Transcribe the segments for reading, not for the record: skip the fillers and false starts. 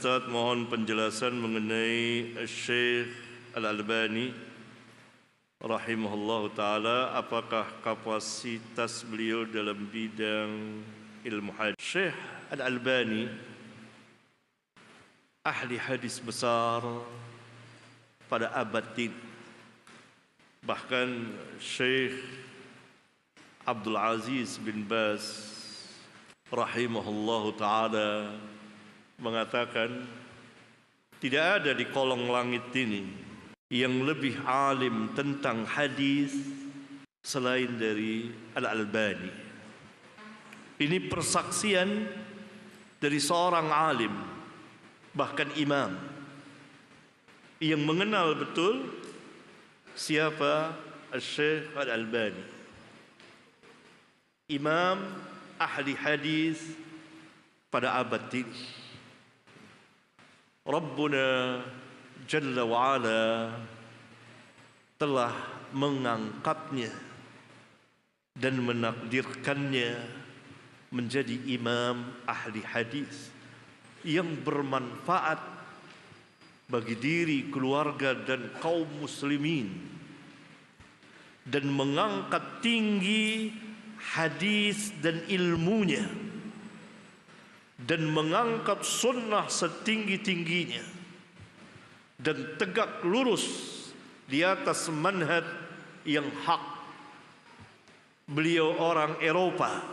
Ustaz, mohon penjelasan mengenai Syekh Al-Albani rahimahullah ta'ala. Apakah kapasitas beliau dalam bidang ilmu hadis? Syekh Al-Albani ahli hadis besar pada abad ini. Bahkan Syekh Abdul Aziz bin Baz rahimahullah ta'ala mengatakan tidak ada di kolong langit ini yang lebih alim tentang hadis selain dari Al-Albani. Ini persaksian dari seorang alim, bahkan imam, yang mengenal betul siapa Syekh Al-Albani. Imam ahli hadis pada abad ini. Rabbuna Jalla wa'ala telah mengangkatnya dan menakdirkannya menjadi imam ahli hadis yang bermanfaat bagi diri, keluarga dan kaum muslimin, dan mengangkat tinggi hadis dan ilmunya, dan mengangkat sunnah setinggi-tingginya, dan tegak lurus di atas manhaj yang hak. Beliau orang Eropa,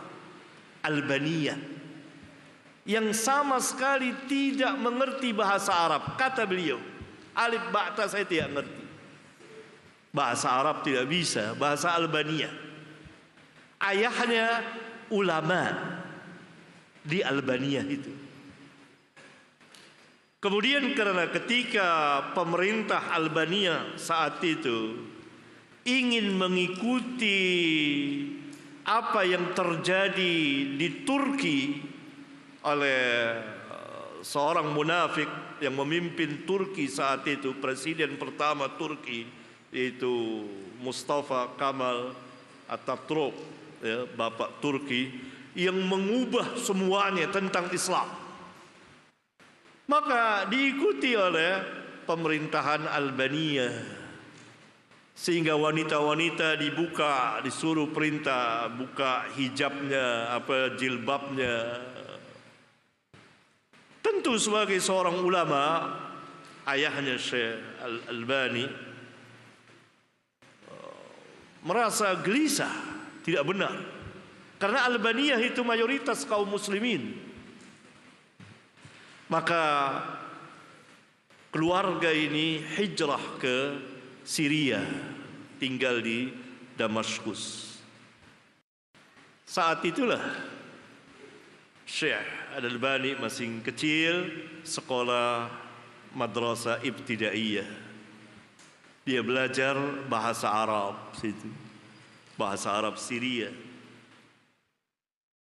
Albania, yang sama sekali tidak mengerti bahasa Arab. Kata beliau, alif ba'ta saya tidak mengerti, bahasa Arab tidak bisa, bahasa Albania. Ayahnya ulama di Albania itu. Kemudian karena ketika pemerintah Albania saat itu ingin mengikuti apa yang terjadi di Turki oleh seorang munafik yang memimpin Turki saat itu, presiden pertama Turki, yaitu Mustafa Kemal Atatürk, ya, Bapak Turki, yang mengubah semuanya tentang Islam. Maka diikuti oleh pemerintahan Albania, sehingga wanita-wanita disuruh perintah buka hijabnya, jilbabnya. Tentu sebagai seorang ulama, ayahnya Syekh Al-Albani merasa gelisah, tidak benar. Karena Albania itu mayoritas kaum muslimin. Maka keluarga ini hijrah ke Syria, tinggal di Damaskus. Saat itulah Syekh Al-Albani masih kecil, sekolah madrasah ibtidaiyah. Dia belajar bahasa Arab situ, bahasa Arab Syria.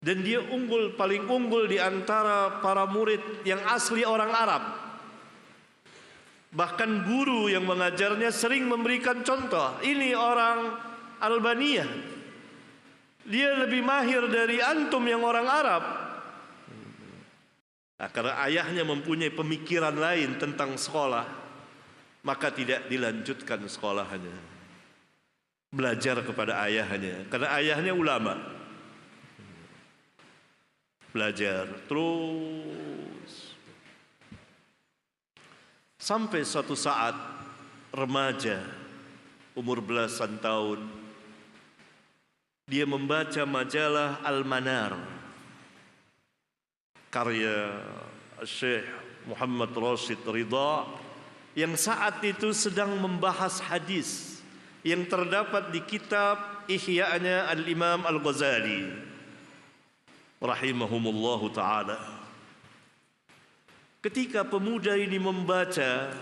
Dan dia paling unggul di antara para murid yang asli orang Arab. Bahkan guru yang mengajarnya sering memberikan contoh, ini orang Albania, dia lebih mahir dari antum yang orang Arab. Nah, karena ayahnya mempunyai pemikiran lain tentang sekolah, maka tidak dilanjutkan sekolahnya, belajar kepada ayahnya, karena ayahnya ulama. Belajar terus sampai suatu saat remaja, umur belasan tahun, dia membaca majalah Al-Manar karya Syekh Muhammad Rashid Ridha, yang saat itu sedang membahas hadis yang terdapat di kitab Ihya'nya Al-Imam Al-Ghazali rahimahumullahu ta'ala. Ketika pemuda ini membaca,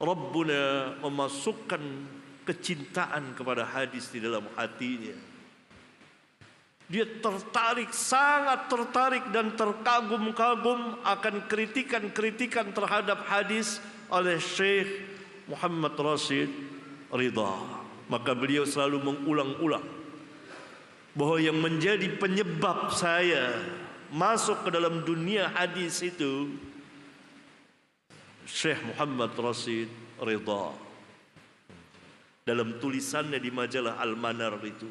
Rabbuna memasukkan kecintaan kepada hadis di dalam hatinya. Dia tertarik, sangat tertarik dan terkagum-kagum akan kritikan-kritikan terhadap hadis oleh Syekh Muhammad Rashid Ridha. Maka beliau selalu mengulang-ulang bahwa yang menjadi penyebab saya masuk ke dalam dunia hadis itu Syekh Muhammad Rashid Ridha dalam tulisannya di majalah Al-Manar itu.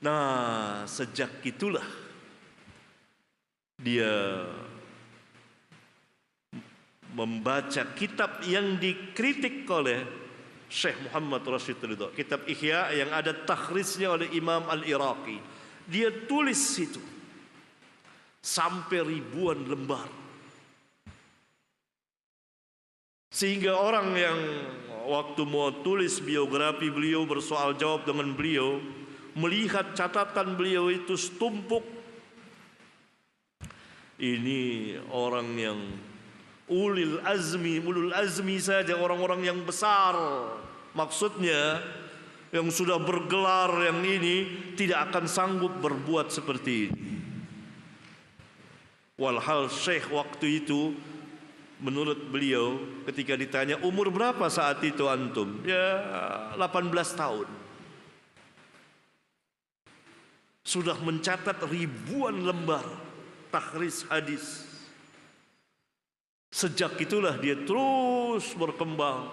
Nah, sejak itulah dia membaca kitab yang dikritik oleh Syekh Muhammad Rashid Ridha, kitab Ihya yang ada takhrijnya oleh Imam Al-Iraqi. Dia tulis itu sampai ribuan lembar, sehingga orang yang waktu mau tulis biografi beliau, bersoal jawab dengan beliau, melihat catatan beliau itu setumpuk. Ini orang yang ulul azmi saja, orang-orang yang besar, maksudnya yang sudah bergelar yang ini tidak akan sanggup berbuat seperti ini. Walhal Syekh waktu itu, menurut beliau ketika ditanya umur berapa saat itu antum, ya 18 tahun, sudah mencatat ribuan lembar takhrij hadis. Sejak itulah dia terus berkembang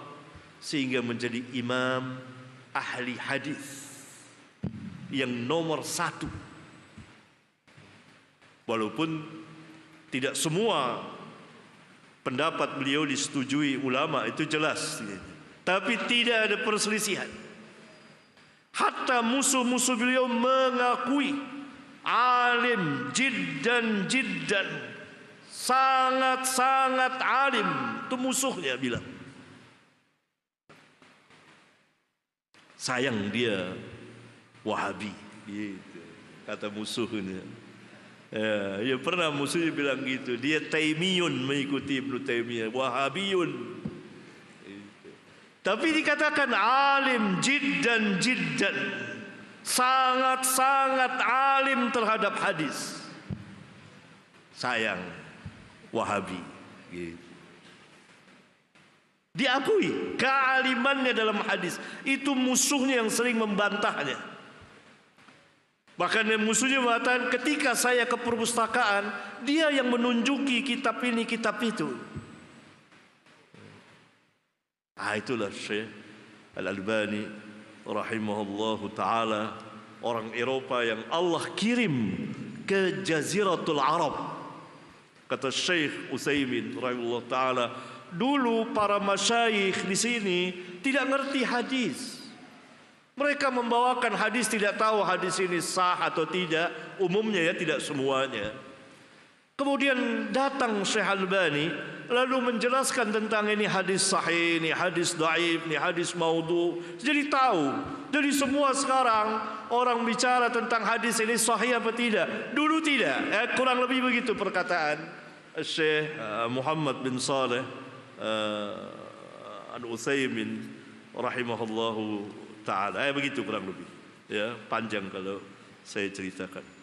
sehingga menjadi imam ahli hadis yang nomor 1. Walaupun tidak semua pendapat beliau disetujui ulama, itu jelas, tapi tidak ada perselisihan. Hatta musuh-musuh beliau mengakui alim jiddan, sangat-sangat alim. Itu musuhnya bilang, sayang dia Wahabi, gitu kata musuhnya. Ya pernah musuhnya bilang gitu, dia Taimiyun, mengikuti Ibnu Taimiyah, Wahabiyun. Tapi dikatakan alim jiddan, sangat-sangat alim terhadap hadis. Sayang Wahabi, gitu. Diakui kealimannya dalam hadis, itu musuhnya yang sering membantahnya. Bahkan musuhnya mengatakan, ketika saya ke perpustakaan, dia yang menunjuki kitab ini, kitab itu. Itulah Syekh Al-Albani rahimahullahu ta'ala, orang Eropa yang Allah kirim ke Jaziratul Arab. Kata Syekh Utsaimin rahimahullahu ta'ala, dulu para masyayikh di sini tidak ngerti hadis. Mereka membawakan hadis, tidak tahu hadis ini sah atau tidak. Umumnya ya, tidak semuanya. Kemudian datang Syekh Albani lalu menjelaskan tentang ini hadis sahih, ini hadis dhaif, ini hadis maudhu. Jadi tahu. Jadi semua sekarang orang bicara tentang hadis ini sahih apa tidak. Dulu tidak. Kurang lebih begitu perkataan Syekh Muhammad bin Saleh Al-Utsaimin rahimahullahu ta'ala. Begitu kurang lebih. Ya, panjang kalau saya ceritakan.